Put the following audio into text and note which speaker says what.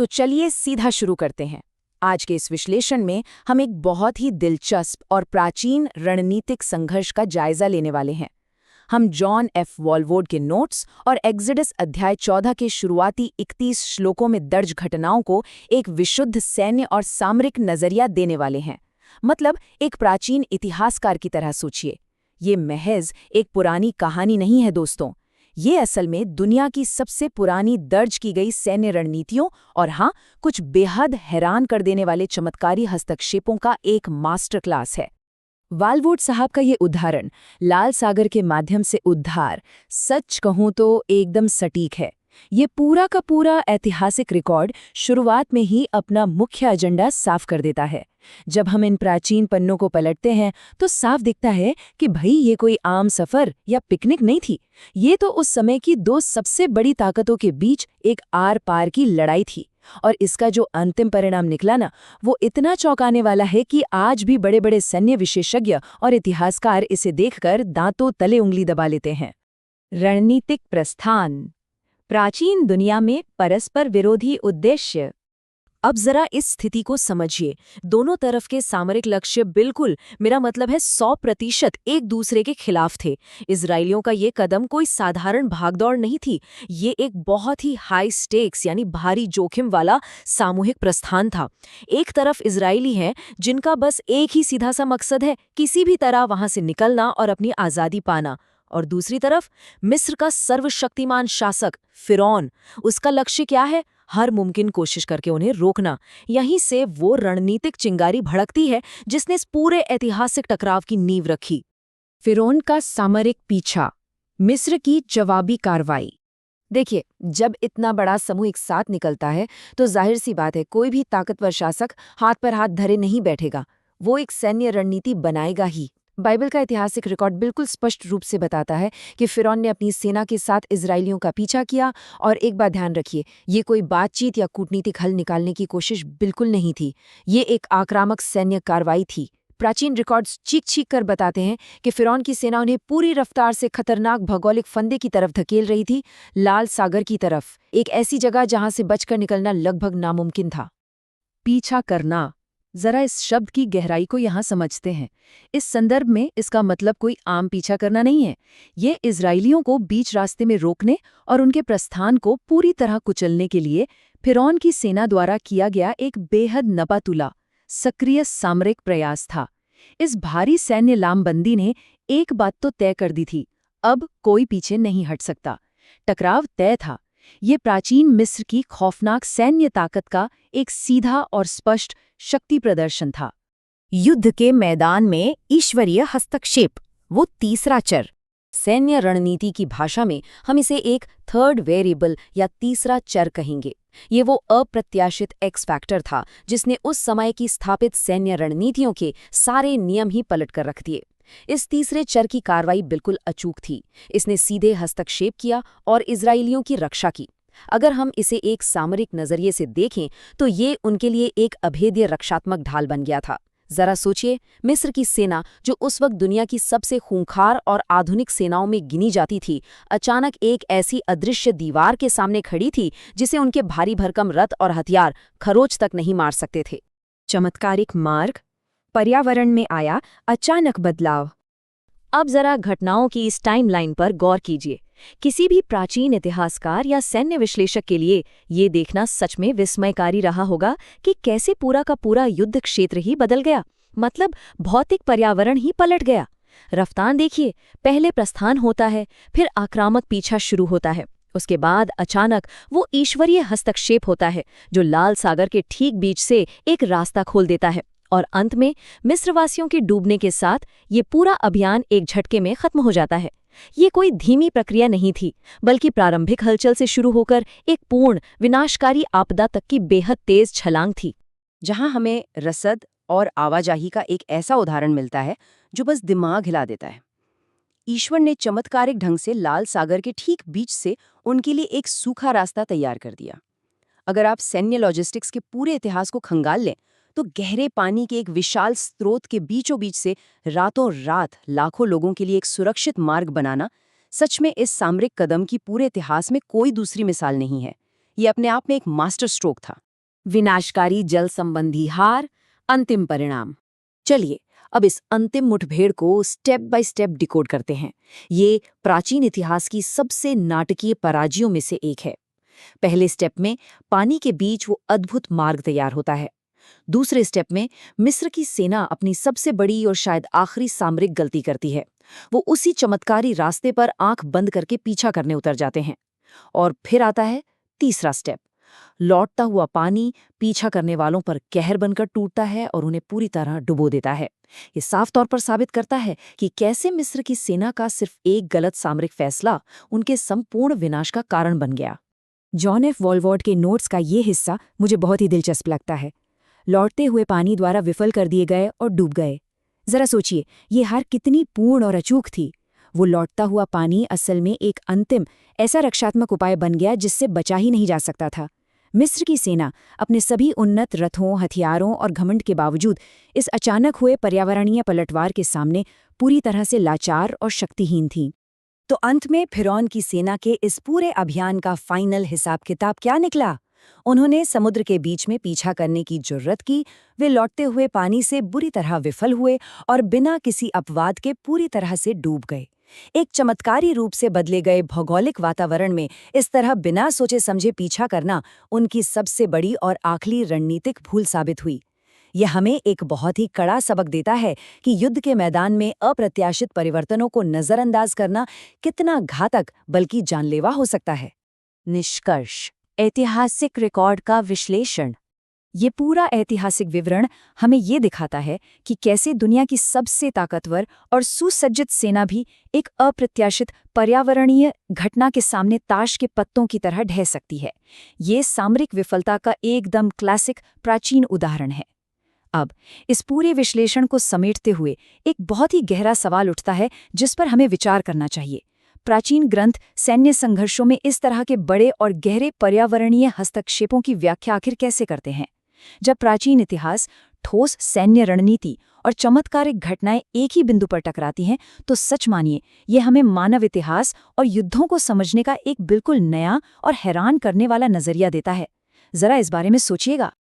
Speaker 1: तो चलिए सीधा शुरू करते हैं। आज के इस विश्लेषण में हम एक बहुत ही दिलचस्प और प्राचीन रणनीतिक संघर्ष का जायजा लेने वाले हैं। हम जॉन एफ वॉलवोर्ड के नोट्स और एक्सोडस अध्याय 14 के शुरुआती 31 श्लोकों में दर्ज घटनाओं को एक विशुद्ध सैन्य और सामरिक नजरिया देने वाले हैं। मतलब एक प्राचीन इतिहासकार की तरह सोचिए। ये महज एक पुरानी कहानी नहीं है दोस्तों, ये असल में दुनिया की सबसे पुरानी दर्ज की गई सैन्य रणनीतियों और हाँ, कुछ बेहद हैरान कर देने वाले चमत्कारी हस्तक्षेपों का एक मास्टर क्लास है। वालवोर्ड साहब का ये उदाहरण लाल सागर के माध्यम से उद्धार, सच कहूं तो एकदम सटीक है। ये पूरा का पूरा ऐतिहासिक रिकॉर्ड शुरुआत में ही अपना मुख्य एजेंडा साफ कर देता है। जब हम इन प्राचीन पन्नों को पलटते हैं तो साफ दिखता है कि भाई ये कोई आम सफर या पिकनिक नहीं थी। ये तो उस समय की दो सबसे बड़ी ताकतों के बीच एक आर पार की लड़ाई थी। और इसका जो अंतिम परिणाम निकला ना, वो इतना चौंकाने वाला है कि आज भी बड़े बड़े सैन्य विशेषज्ञ और इतिहासकार इसे देखकर दांतों तले उंगली दबा लेते हैं। रणनीतिक प्रस्थान, प्राचीन दुनिया में परस्पर विरोधी उद्देश्य। अब जरा इस स्थिति को समझिए। दोनों तरफ के सामरिक लक्ष्य बिल्कुल, मेरा मतलब है 100% एक दूसरे के खिलाफ थे। इजरायलियों का ये कदम कोई साधारण भागदौड़ नहीं थी, ये एक बहुत ही हाई स्टेक्स यानी भारी जोखिम वाला सामूहिक प्रस्थान था। एक तरफ इजरायली हैं जिनका बस एक ही सीधा सा मकसद है, किसी भी तरह वहां से निकलना और अपनी आज़ादी पाना, और दूसरी तरफ मिस्र का सर्वशक्तिमान शासक फिरौन। उसका लक्ष्य क्या है? हर मुमकिन कोशिश करके उन्हें रोकना। यहीं से वो रणनीतिक चिंगारी भड़कती है जिसने इस पूरे ऐतिहासिक टकराव की नींव रखी। फिरौन का सामरिक पीछा, मिस्र की जवाबी कार्रवाई। देखिए, जब इतना बड़ा समूह एक साथ निकलता है तो जाहिर सी बात है कोई भी ताकतवर शासक हाथ पर हाथ धरे नहीं बैठेगा, वो एक सैन्य रणनीति बनाएगा ही। बाइबल का ऐतिहासिक रिकॉर्ड बिल्कुल स्पष्ट रूप से बताता है कि फिरौन ने अपनी सेना के साथ इजरायलियों का पीछा किया। और एक बात ध्यान रखिए, ये कोई बातचीत या कूटनीतिक हल निकालने की कोशिश बिल्कुल नहीं थी, ये एक आक्रामक सैन्य कार्रवाई थी। प्राचीन रिकॉर्ड्स चीख कर बताते हैं कि फिरौन की सेना उन्हें पूरी रफ्तार से खतरनाक भौगोलिक फंदे की तरफ धकेल रही थी, लाल सागर की तरफ, एक ऐसी जगह जहां से बचकर निकलना लगभग नामुमकिन था। पीछा करना, जरा इस शब्द की गहराई को यहाँ समझते हैं। इस संदर्भ में इसका मतलब कोई आम पीछा करना नहीं है। ये इजरायलियों को बीच रास्ते में रोकने और उनके प्रस्थान को पूरी तरह कुचलने के लिए फिरौन की सेना द्वारा किया गया एक बेहद नपातुला, सक्रिय सामरिक प्रयास था। इस भारी सैन्य लामबंदी ने एक बात तो तय कर दी थी, अब कोई पीछे नहीं हट सकता। टकराव तय था। ये प्राचीन मिस्र की खौफनाक सैन्य ताकत का एक सीधा और स्पष्ट शक्ति प्रदर्शन था। युद्ध के मैदान में ईश्वरीय हस्तक्षेप, वो तीसरा चर। सैन्य रणनीति की भाषा में हम इसे एक थर्ड वेरिएबल या तीसरा चर कहेंगे। ये वो अप्रत्याशित एक्स फैक्टर था जिसने उस समय की स्थापित सैन्य रणनीतियों के सारे नियम ही पलट कर रख दिए। इस तीसरे चर की कार्रवाई बिल्कुल अचूक थी। इसने सीधे हस्तक्षेप किया और इजरायलियों की रक्षा की। अगर हम इसे एक सामरिक नजरिए से देखें तो ये उनके लिए एक अभेद्य रक्षात्मक ढाल बन गया था। जरा सोचिए, मिस्र की सेना जो उस वक्त दुनिया की सबसे खूंखार और आधुनिक सेनाओं में गिनी जाती थी, अचानक एक ऐसी अदृश्य दीवार के सामने खड़ी थी जिसे उनके भारी भरकम रथ और हथियार खरोच तक नहीं मार सकते थे। चमत्कारिक मार्ग, पर्यावरण में आया अचानक बदलाव। अब जरा घटनाओं की इस टाइमलाइन पर गौर कीजिए। किसी भी प्राचीन इतिहासकार या सैन्य विश्लेषक के लिए ये देखना सच में विस्मयकारी रहा होगा कि कैसे पूरा का पूरा युद्ध क्षेत्र ही बदल गया। मतलब भौतिक पर्यावरण ही पलट गया। रफ्तार देखिए, पहले प्रस्थान होता है, फिर आक्रामक पीछा शुरू होता है, उसके बाद अचानक वो ईश्वरीय हस्तक्षेप होता है जो लाल सागर के ठीक बीच से एक रास्ता खोल देता है, और अंत में मिस्रवासियों के डूबने के साथ ये पूरा अभियान एक झटके में खत्म हो जाता है। ये कोई धीमी प्रक्रिया नहीं थी, बल्कि प्रारंभिक हलचल से शुरू होकर एक पूर्ण विनाशकारी आपदा तक की बेहद तेज छलांग थी, जहां हमें रसद और आवाजाही का एक ऐसा उदाहरण मिलता है जो बस दिमाग हिला देता है। ईश्वर ने चमत्कारिक ढंग से लाल सागर के ठीक बीच से उनके लिए एक सूखा रास्ता तैयार कर दिया। अगर आप सैन्य लॉजिस्टिक्स के पूरे इतिहास को खंगाल लें तो गहरे पानी के एक विशाल स्रोत के बीचों बीच से रातों रात लाखों लोगों के लिए एक सुरक्षित मार्ग बनाना सच में इस सामरिक कदम की पूरे इतिहास में कोई दूसरी मिसाल नहीं है। ये अपने आप में एक मास्टर स्ट्रोक था। विनाशकारी जल संबंधी हार, अंतिम परिणाम। चलिए अब इस अंतिम मुठभेड़ को स्टेप बाय स्टेप डिकोड करते हैं। ये प्राचीन इतिहास की सबसे नाटकीय पराजयों में से एक है। पहले स्टेप में पानी के बीच वो अद्भुत मार्ग तैयार होता है। दूसरे स्टेप में मिस्र की सेना अपनी सबसे बड़ी और शायद आखिरी सामरिक गलती करती है। वो उसी चमत्कारी रास्ते पर आंख बंद करके पीछा करने उतर जाते हैं। और फिर आता है तीसरा स्टेप। लौटता हुआ पानी पीछा करने वालों पर कहर बनकर टूटता है और उन्हें पूरी तरह डुबो देता है। ये साफ तौर पर साबित करता है कि कैसे मिस्र की सेना का सिर्फ एक गलत सामरिक फैसला उनके संपूर्ण विनाश का कारण बन गया। जॉन एफ वॉलवॉर्ड के नोट्स का ये हिस्सा मुझे बहुत ही दिलचस्प लगता है। लौटते हुए पानी द्वारा विफल कर दिए गए और डूब गए। जरा सोचिए, ये हार कितनी पूर्ण और अचूक थी। वो लौटता हुआ पानी असल में एक अंतिम ऐसा रक्षात्मक उपाय बन गया जिससे बचा ही नहीं जा सकता था। मिस्र की सेना अपने सभी उन्नत रथों, हथियारों और घमंड के बावजूद इस अचानक हुए पर्यावरणीय पलटवार के सामने पूरी तरह से लाचार और शक्तिहीन थी। तो अंत में फिरौन की सेना के इस पूरे अभियान का फाइनल हिसाब किताब क्या निकला? उन्होंने समुद्र के बीच में पीछा करने की जुर्रत की, वे लौटते हुए पानी से बुरी तरह विफल हुए और बिना किसी अपवाद के पूरी तरह से डूब गए। एक चमत्कारी रूप से बदले गए भौगोलिक वातावरण में इस तरह बिना सोचे समझे पीछा करना उनकी सबसे बड़ी और आखिरी रणनीतिक भूल साबित हुई। यह हमें एक बहुत ही कड़ा सबक देता है कि युद्ध के मैदान में अप्रत्याशित परिवर्तनों को नजरअंदाज करना कितना घातक बल्कि जानलेवा हो सकता है। निष्कर्ष: ऐतिहासिक रिकॉर्ड का विश्लेषण। ये पूरा ऐतिहासिक विवरण हमें ये दिखाता है कि कैसे दुनिया की सबसे ताकतवर और सुसज्जित सेना भी एक अप्रत्याशित पर्यावरणीय घटना के सामने ताश के पत्तों की तरह ढह सकती है। ये सामरिक विफलता का एकदम क्लासिक प्राचीन उदाहरण है। अब इस पूरे विश्लेषण को समेटते हुए एक बहुत ही गहरा सवाल उठता है जिस पर हमें विचार करना चाहिए। प्राचीन ग्रंथ सैन्य संघर्षों में इस तरह के बड़े और गहरे पर्यावरणीय हस्तक्षेपों की व्याख्या आखिर कैसे करते हैं? जब प्राचीन इतिहास, ठोस सैन्य रणनीति और चमत्कारिक घटनाएं एक ही बिंदु पर टकराती हैं, तो सच मानिए ये हमें मानव इतिहास और युद्धों को समझने का एक बिल्कुल नया और हैरान करने वाला नजरिया देता है। जरा इस बारे में सोचिएगा।